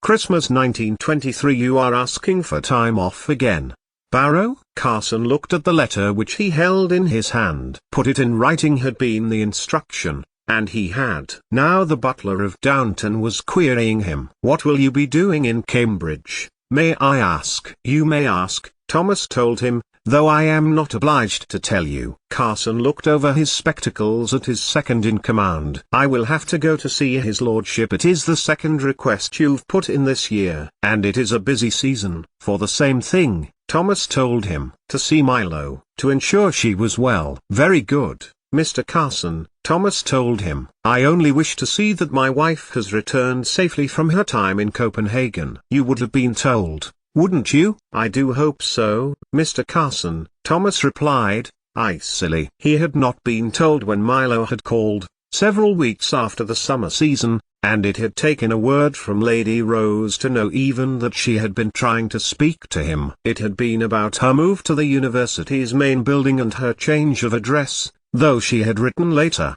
Christmas 1923. You are asking for time off again, Barrow? Carson looked at the letter which he held in his hand. Put it in writing had been the instruction, and he had. Now the butler of Downton was querying him. What will you be doing in Cambridge, may I ask? You may ask, Thomas told him, though I am not obliged to tell you. Carson looked over his spectacles at his second-in-command. I will have to go to see his lordship. It is the second request you've put in this year, and it is a busy season. For the same thing, Thomas told him. To see Milo, to ensure she was well. Very good, Mr. Carson, Thomas told him. I only wish to see that my wife has returned safely from her time in Copenhagen. You would have been told, wouldn't you? I do hope so, Mr. Carson, Thomas replied, icily. He had not been told when Milo had called, several weeks after the summer season, and it had taken a word from Lady Rose to know even that she had been trying to speak to him. It had been about her move to the university's main building and her change of address, though she had written later.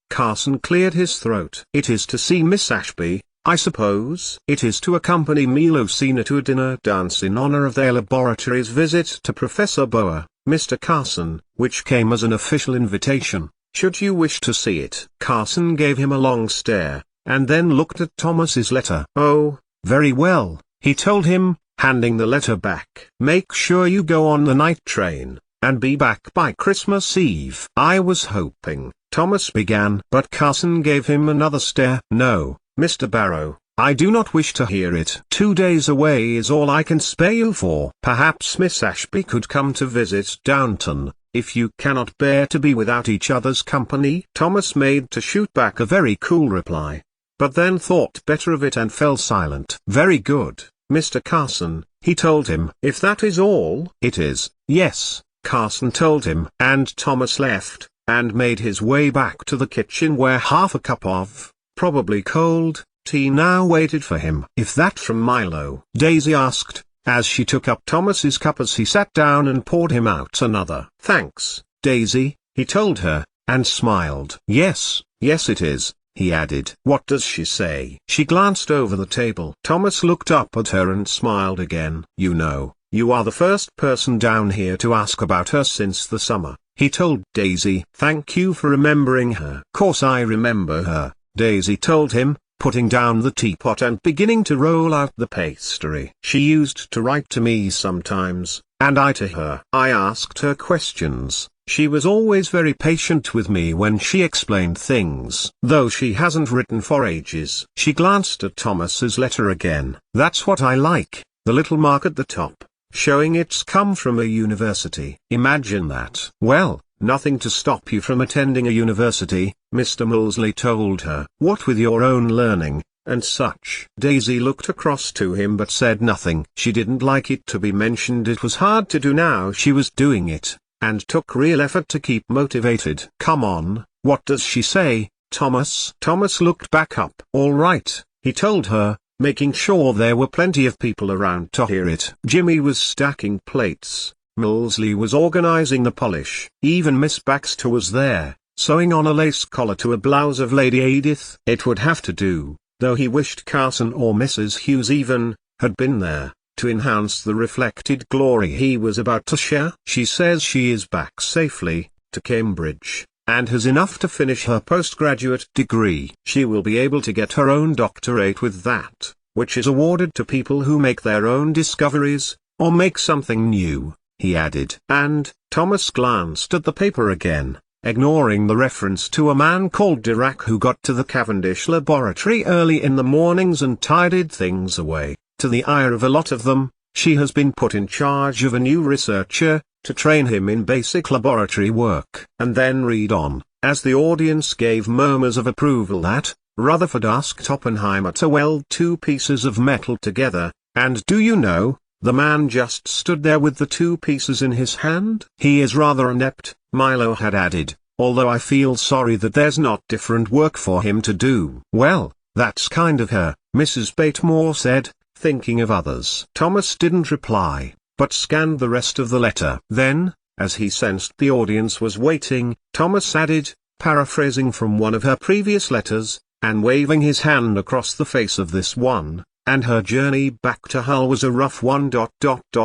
Carson cleared his throat. It is to see Miss Ashby, I suppose. It is to accompany Milo Senior to a dinner dance in honor of their laboratory's visit to Professor Boer, Mr. Carson, which came as an official invitation. Should you wish to see it? Carson gave him a long stare, and then looked at Thomas's letter. Oh, very well, he told him, handing the letter back. Make sure you go on the night train, and be back by Christmas Eve. I was hoping, Thomas began, but Carson gave him another stare. No, Mr. Barrow, I do not wish to hear it. 2 days away is all I can spare you for. Perhaps Miss Ashby could come to visit Downton, if you cannot bear to be without each other's company. Thomas made to shoot back a very cool reply, but then thought better of it and fell silent. Very good, Mr. Carson, he told him. If that is all? It is, yes, Carson told him. And Thomas left, and made his way back to the kitchen where half a cup of, probably cold, tea now waited for him. If that from Milo? Daisy asked, as she took up Thomas's cup as he sat down and poured him out another. Thanks, Daisy, he told her, and smiled. Yes, yes it is, he added. What does she say? She glanced over the table. Thomas looked up at her and smiled again. You know, you are the first person down here to ask about her since the summer, he told Daisy. Thank you for remembering her. Course I remember her, Daisy told him, putting down the teapot and beginning to roll out the pastry. She used to write to me sometimes, and I to her. I asked her questions. She was always very patient with me when she explained things. Though she hasn't written for ages. She glanced at Thomas's letter again. That's what I like, the little mark at the top, showing it's come from a university. Imagine that. Well, nothing to stop you from attending a university, Mr. Molesley told her. What with your own learning, and such. Daisy looked across to him but said nothing. She didn't like it to be mentioned. It was hard to do now she was doing it, and took real effort to keep motivated. Come on, what does she say, Thomas? Thomas looked back up. All right, he told her, making sure there were plenty of people around to hear it. Jimmy was stacking plates. Molesley was organizing the polish. Even Miss Baxter was there, sewing on a lace collar to a blouse of Lady Edith. It would have to do, though he wished Carson or Mrs. Hughes even, had been there, to enhance the reflected glory he was about to share. She says she is back safely, to Cambridge, and has enough to finish her postgraduate degree. She will be able to get her own doctorate with that, which is awarded to people who make their own discoveries, or make something new, he added. And, Thomas glanced at the paper again, ignoring the reference to a man called Dirac who got to the Cavendish laboratory early in the mornings and tidied things away. To the ire of a lot of them, she has been put in charge of a new researcher, to train him in basic laboratory work. And then read on, as the audience gave murmurs of approval that, Rutherford asked Oppenheimer to weld two pieces of metal together, and do you know, the man just stood there with the two pieces in his hand? He is rather inept, Milo had added, although I feel sorry that there's not different work for him to do. Well, that's kind of her, Mrs. Batemore said, thinking of others. Thomas didn't reply, but scanned the rest of the letter. Then, as he sensed the audience was waiting, Thomas added, paraphrasing from one of her previous letters, and waving his hand across the face of this one, and her journey back to Hull was a rough one.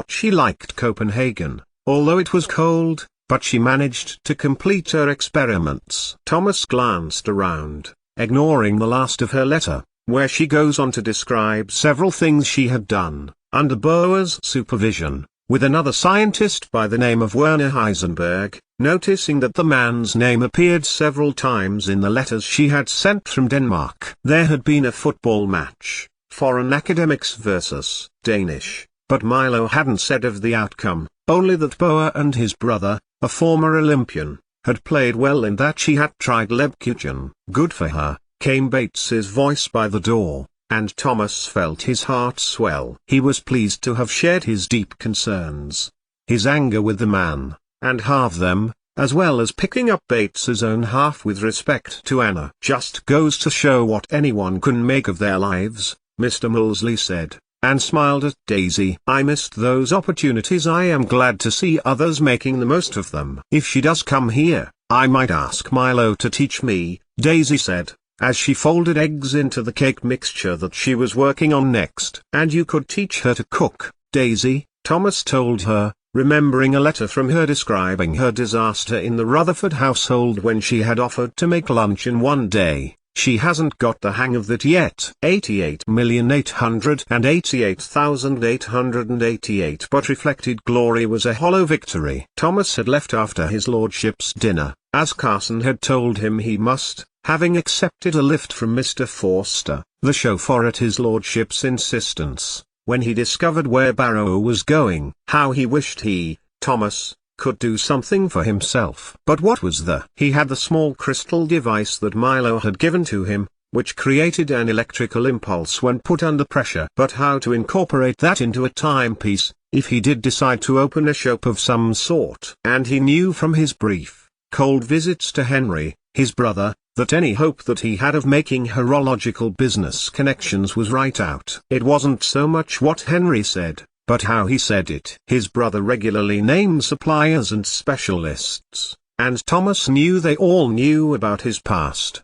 She liked Copenhagen, although it was cold, but she managed to complete her experiments. Thomas glanced around, ignoring the last of her letter, where she goes on to describe several things she had done, under Bohr's supervision, with another scientist by the name of Werner Heisenberg, noticing that the man's name appeared several times in the letters she had sent from Denmark. There had been a football match, foreign academics versus Danish, but Milo hadn't said of the outcome, only that Bohr and his brother, a former Olympian, had played well and that she had tried Lebkuchen. Good for her, came Bates's voice by the door, and Thomas felt his heart swell. He was pleased to have shared his deep concerns, his anger with the man, and halve them, as well as picking up Bates's own half with respect to Anna. Just goes to show what anyone can make of their lives, Mr. Molesley said, and smiled at Daisy. I missed those opportunities. I am glad to see others making the most of them. If she does come here, I might ask Milo to teach me, Daisy said, as she folded eggs into the cake mixture that she was working on next. And you could teach her to cook, Daisy, Thomas told her, remembering a letter from her describing her disaster in the Rutherford household when she had offered to make luncheon one day. She hasn't got the hang of that yet. 88,888,888 But reflected glory was a hollow victory. Thomas had left after his lordship's dinner, as Carson had told him he must, having accepted a lift from Mr. Forster, the chauffeur at his lordship's insistence, when he discovered where Barrow was going. How he wished he, Thomas, could do something for himself. But what was He had the small crystal device that Milo had given to him, which created an electrical impulse when put under pressure. But how to incorporate that into a timepiece, if he did decide to open a shop of some sort? And he knew from his brief, cold visits to Henry, his brother, that any hope that he had of making horological business connections was right out. It wasn't so much what Henry said, but how he said it. His brother regularly named suppliers and specialists, and Thomas knew they all knew about his past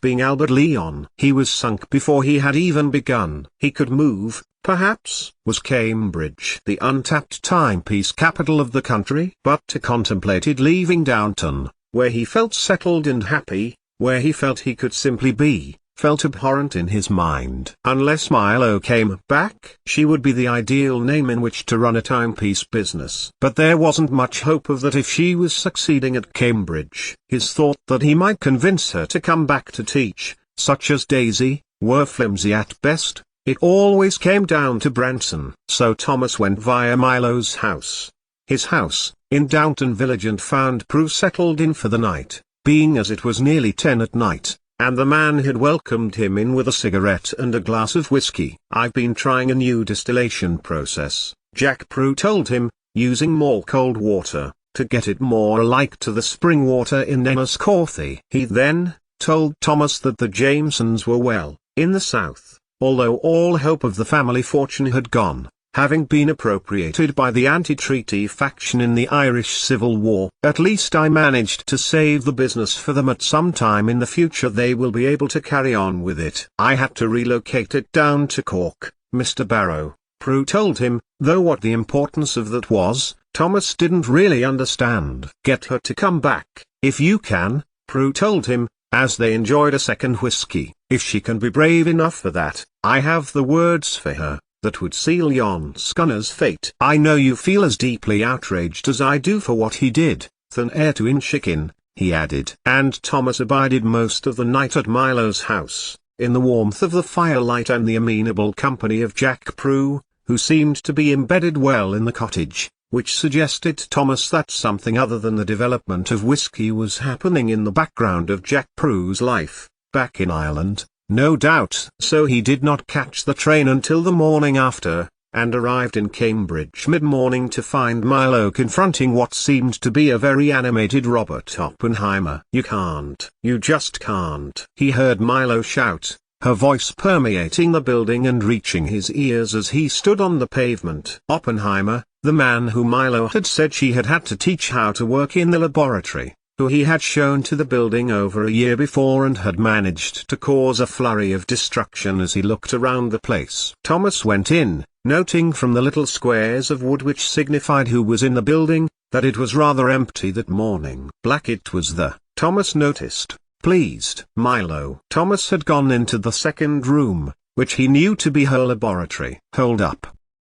being Albert Leon. He was sunk before he had even begun. He could move, perhaps. Was Cambridge the untapped timepiece capital of the country? But to contemplated leaving Downton, where he felt settled and happy, where he felt he could simply be, felt abhorrent in his mind. Unless Milo came back, she would be the ideal name in which to run a timepiece business. But there wasn't much hope of that if she was succeeding at Cambridge. His thought that he might convince her to come back to teach, such as Daisy, were flimsy at best. It always came down to Branson. So Thomas went via Milo's house. His house, in Downton village, and found Prue settled in for the night, being as it was nearly 10 at night. And the man had welcomed him in with a cigarette and a glass of whiskey. I've been trying a new distillation process, Jack Prue told him, using more cold water, to get it more alike to the spring water in Enniscorthy. He then told Thomas that the Jamesons were well, in the south, although all hope of the family fortune had gone, having been appropriated by the anti-treaty faction in the Irish Civil War. At least I managed to save the business for them. At some time in the future they will be able to carry on with it. I had to relocate it down to Cork, Mr. Barrow, Prue told him, though what the importance of that was, Thomas didn't really understand. Get her to come back, if you can, Prue told him, as they enjoyed a second whiskey. If she can be brave enough for that, I have the words for her that would seal Jon Skunner's fate. I know you feel as deeply outraged as I do for what he did, than heir to Inchiquin, he added. And Thomas abided most of the night at Milo's house, in the warmth of the firelight and the amenable company of Jack Prue, who seemed to be embedded well in the cottage, which suggested Thomas that something other than the development of whiskey was happening in the background of Jack Prue's life, back in Ireland. No doubt. So he did not catch the train until the morning after, and arrived in Cambridge mid-morning to find Milo confronting what seemed to be a very animated Robert Oppenheimer. You just can't. He heard Milo shout, her voice permeating the building and reaching his ears as he stood on the pavement. Oppenheimer, the man who Milo had said she had had to teach how to work in the laboratory, who he had shown to the building over a year before and had managed to cause a flurry of destruction as he looked around the place. Thomas went in, noting from the little squares of wood which signified who was in the building, that it was rather empty that morning. Blackett was there, Thomas noticed, pleased. Milo. Thomas had gone into the second room, which he knew to be her laboratory. Hold up,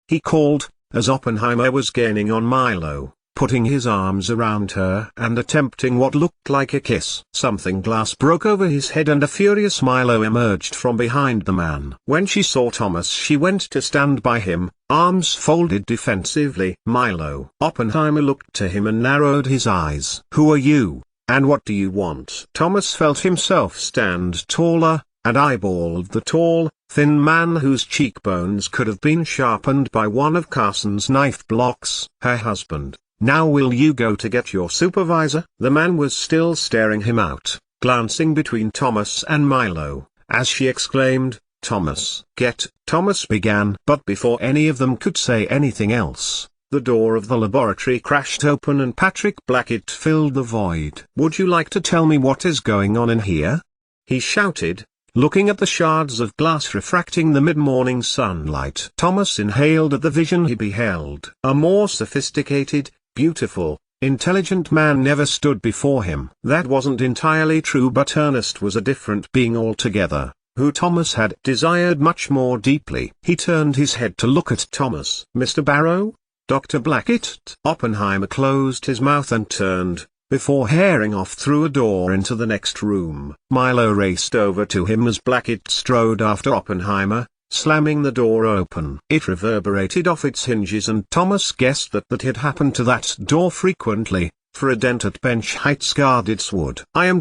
he called, as Oppenheimer was gaining on Milo, putting his arms around her and attempting what looked like a kiss. Something glass broke over his head and a furious Milo emerged from behind the man. When she saw Thomas, she went to stand by him, arms folded defensively. Milo. Oppenheimer looked to him and narrowed his eyes. Who are you, and what do you want? Thomas felt himself stand taller, and eyeballed the tall, thin man whose cheekbones could have been sharpened by one of Carson's knife blocks. Her husband. Now will you go to get your supervisor? The man was still staring him out, glancing between Thomas and Milo, as she exclaimed, Thomas. Get. Thomas began, but before any of them could say anything else, the door of the laboratory crashed open and Patrick Blackett filled the void. Would you like to tell me what is going on in here? He shouted, looking at the shards of glass refracting the mid-morning sunlight. Thomas inhaled at the vision he beheld. A more sophisticated, beautiful, intelligent man never stood before him. That wasn't entirely true, but Ernest was a different being altogether, who Thomas had desired much more deeply. He turned his head to look at Thomas. Mr. Barrow? Dr. Blackett? Oppenheimer closed his mouth and turned, before herring off through a door into the next room. Milo raced over to him as Blackett strode after Oppenheimer, slamming the door open. It reverberated off its hinges and Thomas guessed that had happened to that door frequently, for a dent at bench height scarred its wood. I am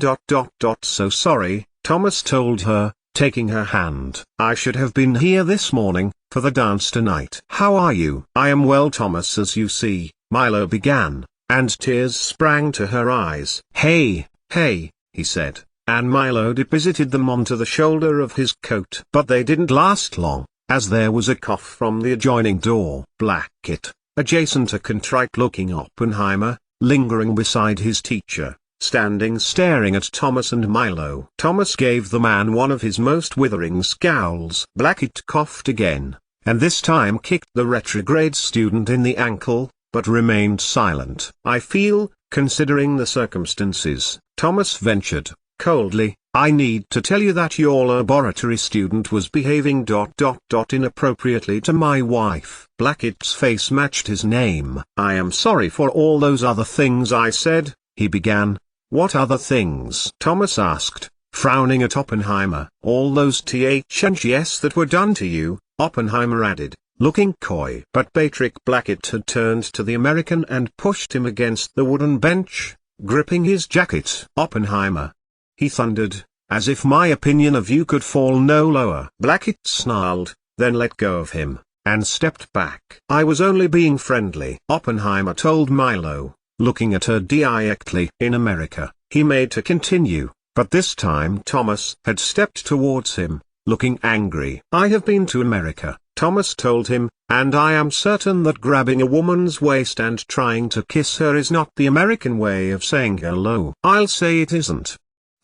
so sorry, Thomas told her, taking her hand. I should have been here this morning, for the dance tonight. How are you? I am well, Thomas, as you see, Milo began, and tears sprang to her eyes. Hey, he said, and Milo deposited them onto the shoulder of his coat. But they didn't last long, as there was a cough from the adjoining door. Blackett, adjacent to contrite-looking Oppenheimer, lingering beside his teacher, standing staring at Thomas and Milo. Thomas gave the man one of his most withering scowls. Blackett coughed again, and this time kicked the retrograde student in the ankle, but remained silent. I feel, considering the circumstances, Thomas ventured, coldly, I need to tell you that your laboratory student was behaving inappropriately to my wife. Blackett's face matched his name. I am sorry for all those other things I said, he began. What other things? Thomas asked, frowning at Oppenheimer. All those things that were done to you, Oppenheimer added, looking coy. But Patrick Blackett had turned to the American and pushed him against the wooden bench, gripping his jacket. Oppenheimer, he thundered, as if my opinion of you could fall no lower. Blackett snarled, then let go of him, and stepped back. I was only being friendly, Oppenheimer told Milo, looking at her directly. In America, he made to continue, but this time Thomas had stepped towards him, looking angry. I have been to America, Thomas told him, and I am certain that grabbing a woman's waist and trying to kiss her is not the American way of saying hello. I'll say it isn't,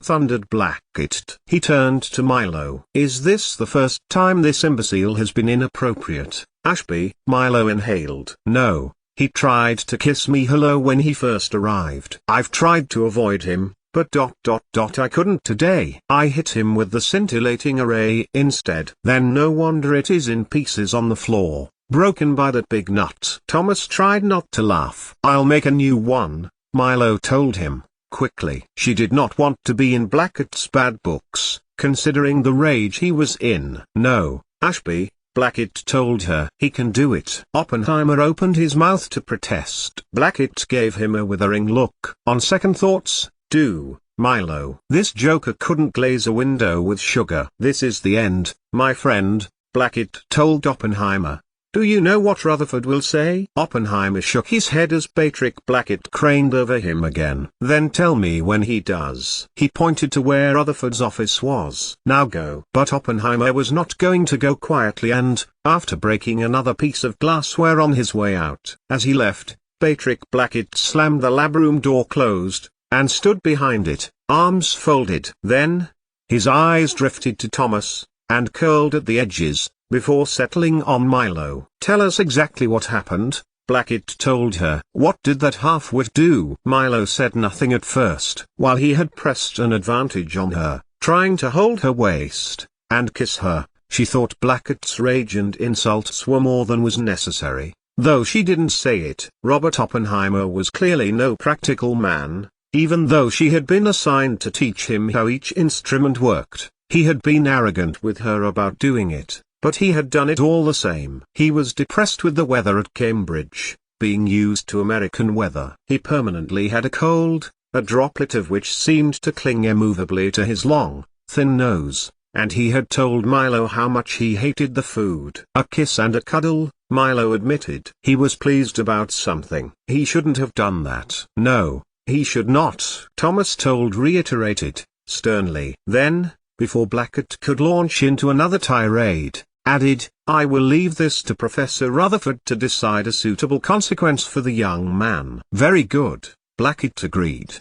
thundered Blackett. He turned to Milo. Is this the first time this imbecile has been inappropriate, Ashby? Milo inhaled. No, he tried to kiss me hello when he first arrived. I've tried to avoid him, but I couldn't today. I hit him with the scintillating array instead. Then no wonder it is in pieces on the floor, broken by that big nut. Thomas tried not to laugh. I'll make a new one, Milo told him, quickly. She did not want to be in Blackett's bad books, considering the rage he was in. No, Ashby, Blackett told her. He can do it. Oppenheimer opened his mouth to protest. Blackett gave him a withering look. On second thoughts, do, Milo. This joker couldn't glaze a window with sugar. This is the end, my friend, Blackett told Oppenheimer. Do you know what Rutherford will say? Oppenheimer shook his head as Patrick Blackett craned over him again. Then tell me when he does. He pointed to where Rutherford's office was. Now go. But Oppenheimer was not going to go quietly and, after breaking another piece of glassware on his way out. As he left, Patrick Blackett slammed the lab room door closed, and stood behind it, arms folded. Then, his eyes drifted to Thomas, and curled at the edges, before settling on Milo. "Tell us exactly what happened," Blackett told her. "What did that half-wit do?" Milo said nothing at first. While he had pressed an advantage on her, trying to hold her waist, and kiss her, she thought Blackett's rage and insults were more than was necessary, though she didn't say it. Robert Oppenheimer was clearly no practical man. Even though she had been assigned to teach him how each instrument worked, he had been arrogant with her about doing it, but he had done it all the same. He was depressed with the weather at Cambridge, being used to American weather. He permanently had a cold, a droplet of which seemed to cling immovably to his long, thin nose, and he had told Milo how much he hated the food. A kiss and a cuddle, Milo admitted. He was pleased about something. He shouldn't have done that. No, he should not, Thomas reiterated, sternly. Then, before Blackett could launch into another tirade, added, "I will leave this to Professor Rutherford to decide a suitable consequence for the young man." "Very good," Blackett agreed.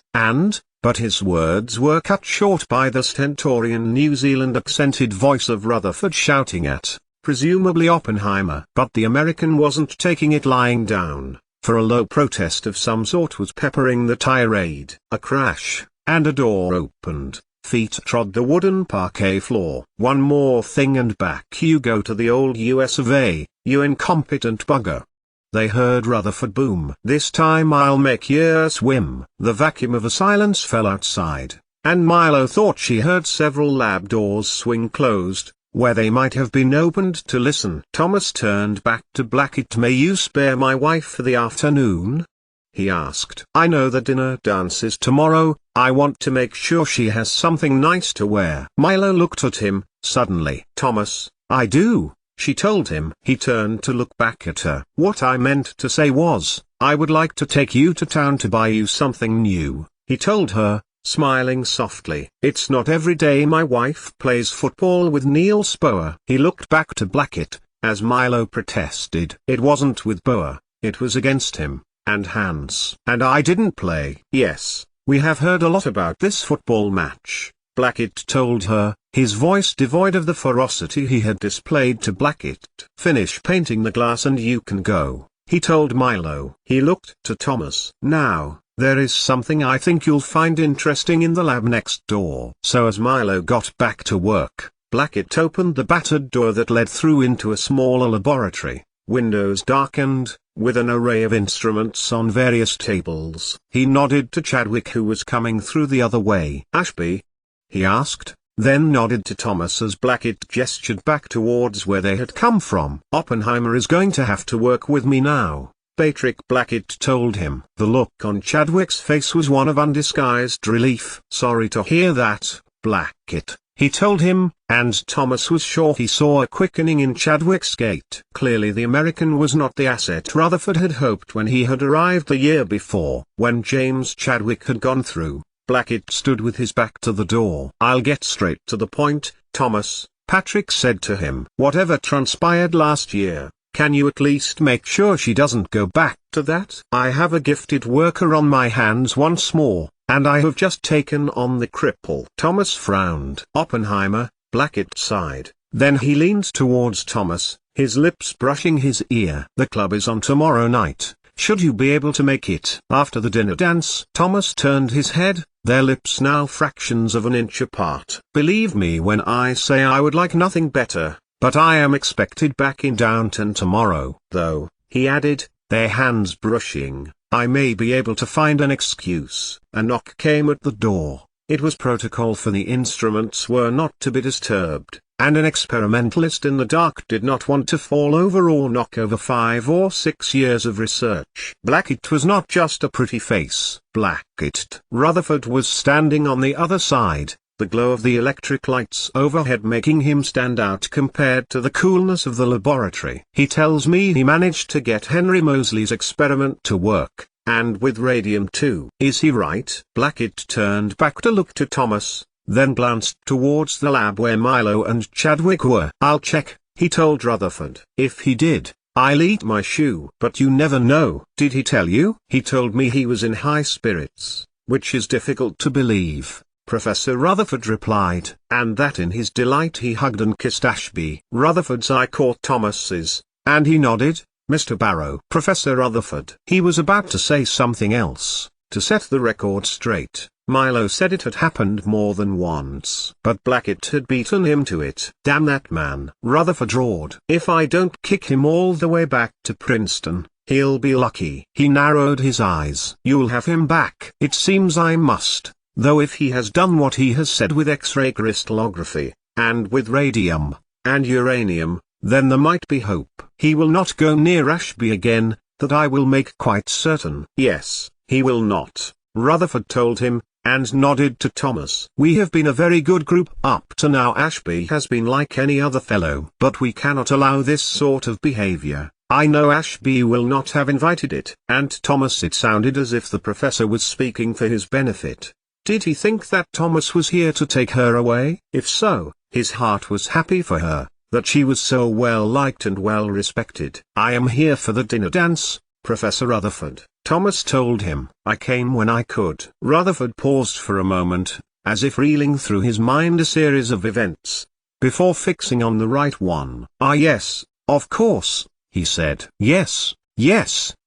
But his words were cut short by the stentorian New Zealand accented voice of Rutherford shouting at, presumably Oppenheimer. But the American wasn't taking it lying down, for a low protest of some sort was peppering the tirade. A crash, and a door opened. Feet trod the wooden parquet floor. "One more thing and back you go to the old US of A, you incompetent bugger," they heard Rutherford boom. "This time I'll make yer swim." The vacuum of a silence fell outside, and Milo thought she heard several lab doors swing closed, where they might have been opened to listen. Thomas turned back to Blackett. "May you spare my wife for the afternoon?" he asked. "I know the dinner dance is tomorrow, I want to make sure she has something nice to wear." Milo looked at him, suddenly. "Thomas, I do," she told him. He turned to look back at her. "What I meant to say was, I would like to take you to town to buy you something new," he told her, smiling softly. "It's not every day my wife plays football with Niels Boer." He looked back to Blackett, as Milo protested. "It wasn't with Boer, it was against him, and Hans. And I didn't play." "Yes, we have heard a lot about this football match," Blackett told her, his voice devoid of the ferocity he had displayed to Blackett. "Finish painting the glass and you can go," he told Milo. He looked to Thomas. "Now, there is something I think you'll find interesting in the lab next door." So as Milo got back to work, Blackett opened the battered door that led through into a smaller laboratory, windows darkened, with an array of instruments on various tables. He nodded to Chadwick, who was coming through the other way. "Ashby?" he asked, then nodded to Thomas as Blackett gestured back towards where they had come from. "Oppenheimer is going to have to work with me now," Patrick Blackett told him. The look on Chadwick's face was one of undisguised relief. "Sorry to hear that, Blackett," he told him, and Thomas was sure he saw a quickening in Chadwick's gait. Clearly the American was not the asset Rutherford had hoped when he had arrived the year before. When James Chadwick had gone through, Blackett stood with his back to the door. "I'll get straight to the point, Thomas," Patrick said to him. "Whatever transpired last year, can you at least make sure she doesn't go back to that? I have a gifted worker on my hands once more, and I have just taken on the cripple." Thomas frowned. "Oppenheimer," Blackett sighed. Then he leaned towards Thomas, his lips brushing his ear. "The club is on tomorrow night. Should you be able to make it?" "After the dinner dance?" Thomas turned his head, their lips now fractions of an inch apart. "Believe me when I say I would like nothing better, but I am expected back in Downton tomorrow. Though," he added, their hands brushing, "I may be able to find an excuse." A knock came at the door. It was protocol for the instruments were not to be disturbed, and an experimentalist in the dark did not want to fall over or knock over 5 or 6 years of research. Blackett was not just a pretty face. Blackett. Rutherford was standing on the other side, the glow of the electric lights overhead making him stand out compared to the coolness of the laboratory. "He tells me he managed to get Henry Moseley's experiment to work, and with radium too. Is he right?" Blackett turned back to look to Thomas, then glanced towards the lab where Milo and Chadwick were. "I'll check," he told Rutherford. "If he did, I'll eat my shoe." "But you never know." "Did he tell you?" "He told me he was in high spirits, which is difficult to believe," Professor Rutherford replied, and that in his delight he hugged and kissed Ashby. Rutherford's eye caught Thomas's, and he nodded. "Mr. Barrow." Professor Rutherford. He was about to say something else, to set the record straight. Milo said it had happened more than once, but Blackett had beaten him to it. "Damn that man," Rutherford roared. "If I don't kick him all the way back to Princeton, he'll be lucky." He narrowed his eyes. "You'll have him back." "It seems I must, though if he has done what he has said with X-ray crystallography, and with radium, and uranium, then there might be hope." "He will not go near Ashby again, that I will make quite certain." "Yes, he will not," Rutherford told him, and nodded to Thomas. "We have been a very good group up to now. Ashby has been like any other fellow. But we cannot allow this sort of behavior. I know Ashby will not have invited it." And Thomas, it sounded as if the professor was speaking for his benefit. Did he think that Thomas was here to take her away? If so, his heart was happy for her, that she was so well liked and well respected. "I am here for the dinner dance, Professor Rutherford," Thomas told him. "I came when I could." Rutherford paused for a moment, as if reeling through his mind a series of events, before fixing on the right one. "Ah yes, of course," he said. "Yes,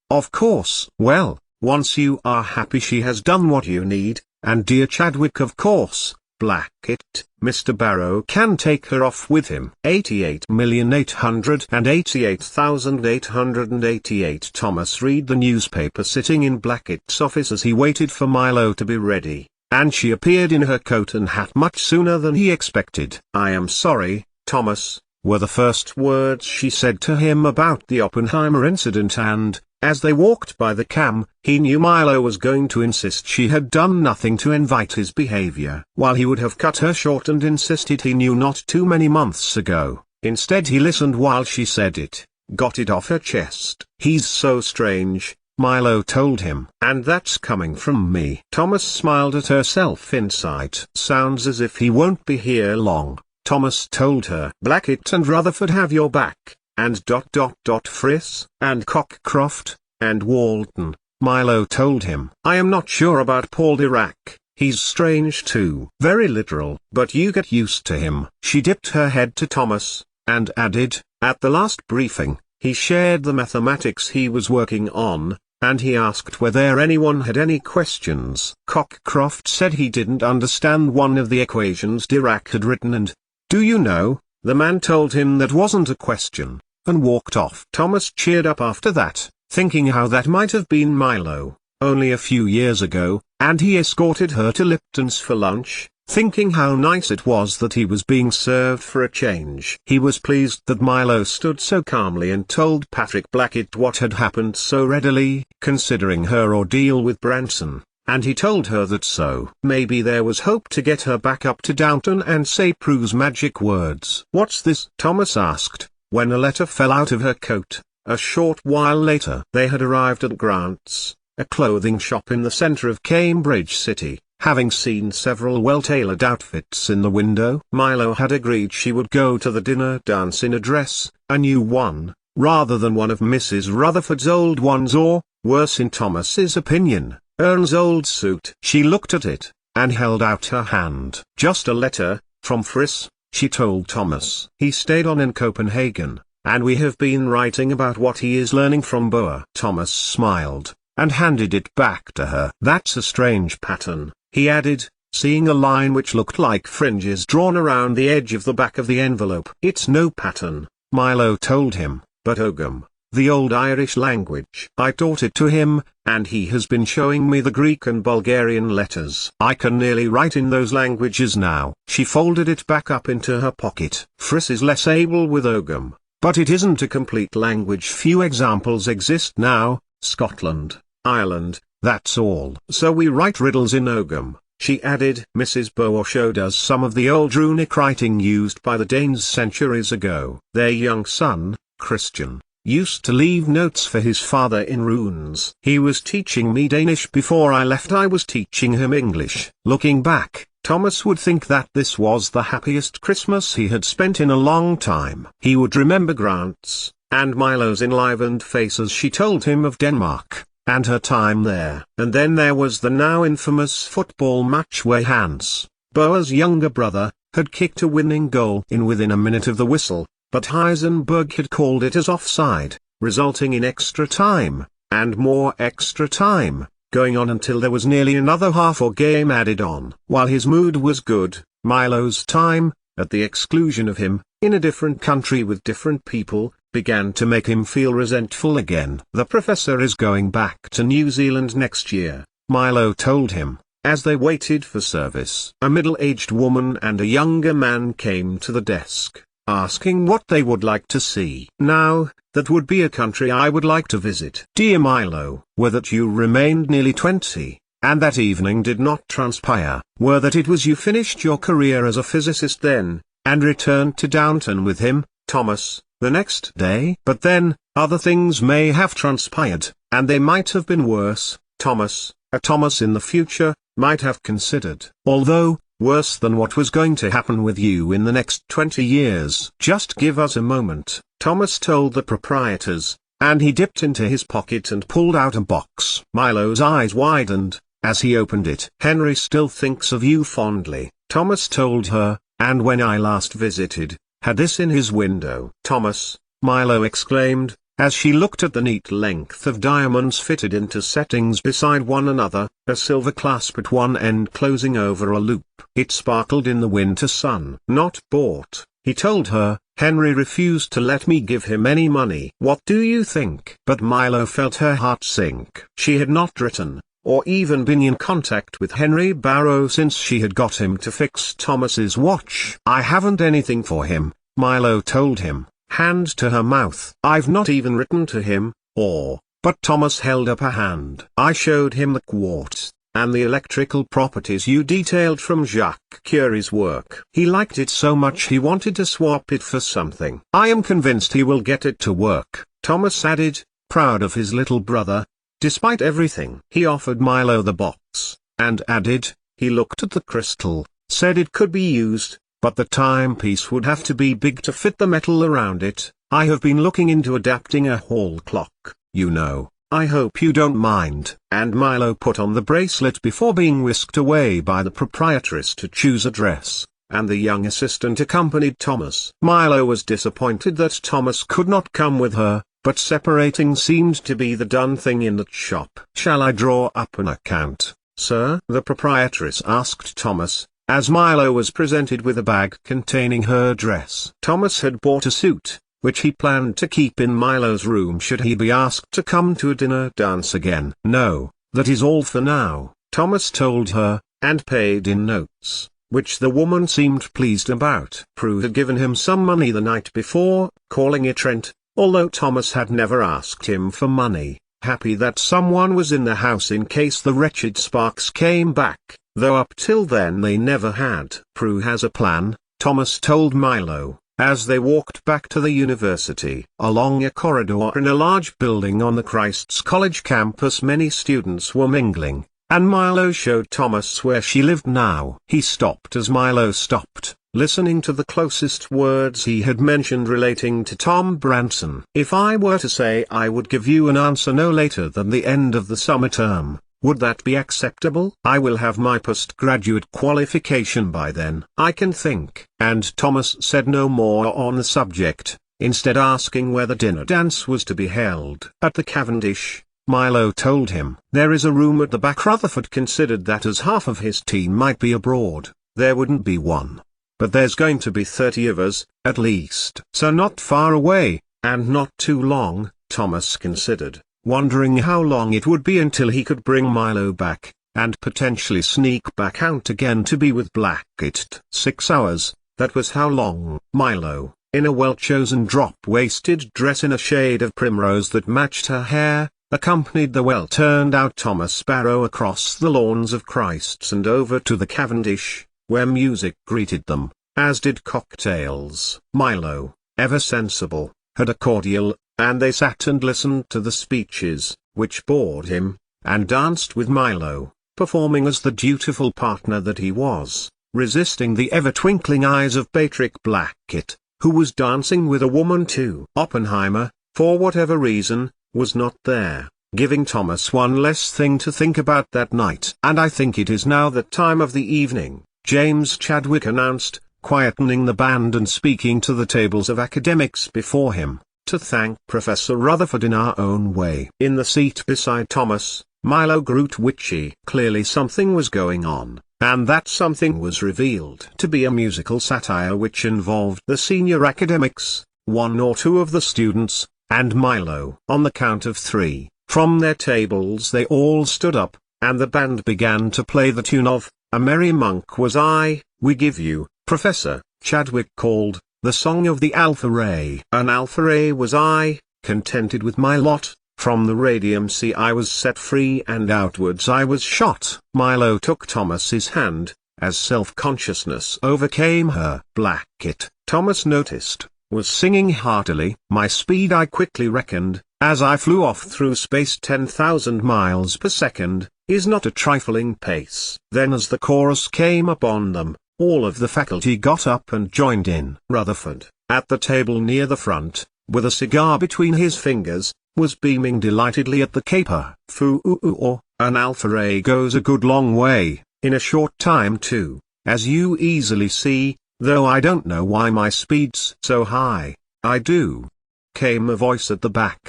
of course. Well, once you are happy she has done what you need, and dear Chadwick of course, Blackett, Mr. Barrow can take her off with him." 88,888,888 Thomas read the newspaper sitting in Blackett's office as he waited for Milo to be ready, and she appeared in her coat and hat much sooner than he expected. "I am sorry, Thomas," were the first words she said to him about the Oppenheimer incident, and, as they walked by the cam, he knew Milo was going to insist she had done nothing to invite his behavior. While he would have cut her short and insisted he knew not too many months ago, instead he listened while she said it, got it off her chest. "He's so strange," Milo told him. "And that's coming from me." Thomas smiled at her self-insight. "Sounds as if he won't be here long," Thomas told her. "Blackett and Rutherford have your back, and Friss, and Cockcroft, and Walton," Milo told him. "I am not sure about Paul Dirac, he's strange too." "Very literal. But you get used to him." She dipped her head to Thomas, and added, "At the last briefing, he shared the mathematics he was working on, and he asked whether anyone had any questions. Cockcroft said he didn't understand one of the equations Dirac had written, and, do you know, the man told him that wasn't a question, and walked off." Thomas cheered up after that, thinking how that might have been Milo, only a few years ago, and he escorted her to Lipton's for lunch, thinking how nice it was that he was being served for a change. He was pleased that Milo stood so calmly and told Patrick Blackett what had happened so readily, considering her ordeal with Branson. And he told her that so maybe there was hope to get her back up to Downton and say Prue's magic words. "What's this?" Thomas asked, when a letter fell out of her coat. A short while later they had arrived at Grant's, a clothing shop in the centre of Cambridge City, having seen several well-tailored outfits in the window. Milo had agreed she would go to the dinner dance in a dress, a new one, rather than one of Mrs. Rutherford's old ones or, worse in Thomas's opinion, Ern's old suit. She looked at it, and held out her hand. "Just a letter, from Friss," she told Thomas. "He stayed on in Copenhagen, and we have been writing about what he is learning from Boer." Thomas smiled, and handed it back to her. "That's a strange pattern," he added, seeing a line which looked like fringes drawn around the edge of the back of the envelope. "It's no pattern," Milo told him, "but Ogham, the old Irish language. I taught it to him, and he has been showing me the Greek and Bulgarian letters. I can nearly write in those languages now." She folded it back up into her pocket. "Friss is less able with Ogham, but it isn't a complete language. Few examples exist now, Scotland, Ireland, that's all. So we write riddles in Ogham," she added. "Mrs. Boer showed us some of the old runic writing used by the Danes centuries ago. Their young son, Christian, used to leave notes for his father in runes. He was teaching me Danish before I left. I was teaching him English." Looking back, Thomas would think that this was the happiest Christmas he had spent in a long time. He would remember Grant's, and Milo's enlivened face as she told him of Denmark, and her time there. And then there was the now infamous football match where Hans, Boa's younger brother, had kicked a winning goal in within a minute of the whistle, but Heisenberg had called it as offside, resulting in extra time, and more extra time, going on until there was nearly another half or game added on. While his mood was good, Milo's time, at the exclusion of him, in a different country with different people, began to make him feel resentful again. "The professor is going back to New Zealand next year," Milo told him, as they waited for service. A middle-aged woman and a younger man came to the desk, asking what they would like to see. "Now, that would be a country I would like to visit, dear Milo. Were that you remained nearly 20, and that evening did not transpire. Were that it was you finished your career as a physicist then, and returned to Downton with him, Thomas, the next day. But then, other things may have transpired, and they might have been worse, Thomas. A Thomas in the future might have considered. Although, worse than what was going to happen with you in the next 20 years. Just give us a moment," Thomas told the proprietors, and he dipped into his pocket and pulled out a box. Milo's eyes widened as he opened it. "Henry still thinks of you fondly," Thomas told her, "and when I last visited, had this in his window." "Thomas," Milo exclaimed, as she looked at the neat length of diamonds fitted into settings beside one another, a silver clasp at one end closing over a loop. It sparkled in the winter sun. "Not bought," he told her. "Henry refused to let me give him any money. What do you think?" But Milo felt her heart sink. She had not written, or even been in contact with Henry Barrow since she had got him to fix Thomas's watch. "I haven't anything for him," Milo told him, hand to her mouth. "I've not even written to him, but Thomas held up a hand. "I showed him the quartz, and the electrical properties you detailed from Jacques Curie's work. He liked it so much he wanted to swap it for something. I am convinced he will get it to work," Thomas added, proud of his little brother, despite everything. He offered Milo the box, and added, he looked at the crystal, said it could be used, but the timepiece would have to be big to fit the metal around it. "I have been looking into adapting a hall clock, you know. I hope you don't mind." And Milo put on the bracelet before being whisked away by the proprietress to choose a dress, and the young assistant accompanied Thomas. Milo was disappointed that Thomas could not come with her, but separating seemed to be the done thing in that shop. "Shall I draw up an account, sir?" the proprietress asked Thomas, as Milo was presented with a bag containing her dress. Thomas had bought a suit, which he planned to keep in Milo's room should he be asked to come to a dinner dance again. "No, that is all for now," Thomas told her, and paid in notes, which the woman seemed pleased about. Prue had given him some money the night before, calling it rent, although Thomas had never asked him for money, happy that someone was in the house in case the wretched Sparks came back, though up till then they never had. "Prue has a plan," Thomas told Milo, as they walked back to the university. Along a corridor in a large building on the Christ's College campus many students were mingling, and Milo showed Thomas where she lived now. He stopped as Milo stopped, listening to the closest words he had mentioned relating to Tom Branson. "If I were to say I would give you an answer no later than the end of the summer term, would that be acceptable? I will have my postgraduate qualification by then. I can think." And Thomas said no more on the subject, instead asking where the dinner dance was to be held. "At the Cavendish," Milo told him. "There is a room at the back." Rutherford considered that as half of his team might be abroad, there wouldn't be one. "But there's going to be 30 of us, at least. So not far away, and not too long," Thomas considered, wondering how long it would be until he could bring Milo back, and potentially sneak back out again to be with Blackett. 6 hours, that was how long. Milo, in a well-chosen drop-waisted dress in a shade of primrose that matched her hair, accompanied the well-turned-out Thomas Barrow across the lawns of Christ's and over to the Cavendish, where music greeted them, as did cocktails. Milo, ever sensible, had a cordial, and they sat and listened to the speeches, which bored him, and danced with Milo, performing as the dutiful partner that he was, resisting the ever-twinkling eyes of Patrick Blackett, who was dancing with a woman too. Oppenheimer, for whatever reason, was not there. giving Thomas one less thing to think about that night. "And I think it is now that time of the evening," James Chadwick announced, quietening the band and speaking to the tables of academics before him, "to thank Professor Rutherford in our own way." In the seat beside Thomas, Milo grew twitchy. Clearly something was going on, and that something was revealed to be a musical satire which involved the senior academics, one or two of the students, and Milo. On the count of three, from their tables they all stood up, and the band began to play the tune of "A Merry Monk Was I." "We give you, Professor," Chadwick called, "the song of the Alpha Ray." "An Alpha Ray was I, contented with my lot, from the radium sea I was set free and outwards I was shot." Milo took Thomas's hand, as self-consciousness overcame her. Blackett, Thomas noticed, was singing heartily. "My speed I quickly reckoned, as I flew off through space 10,000 miles per second, is not a trifling pace." Then as the chorus came upon them, all of the faculty got up and joined in. Rutherford, at the table near the front, with a cigar between his fingers, was beaming delightedly at the caper. "Foo-oo-oo, an Alpha Ray goes a good long way, in a short time too, as you easily see, though I don't know why my speed's so high." "I do," came a voice at the back.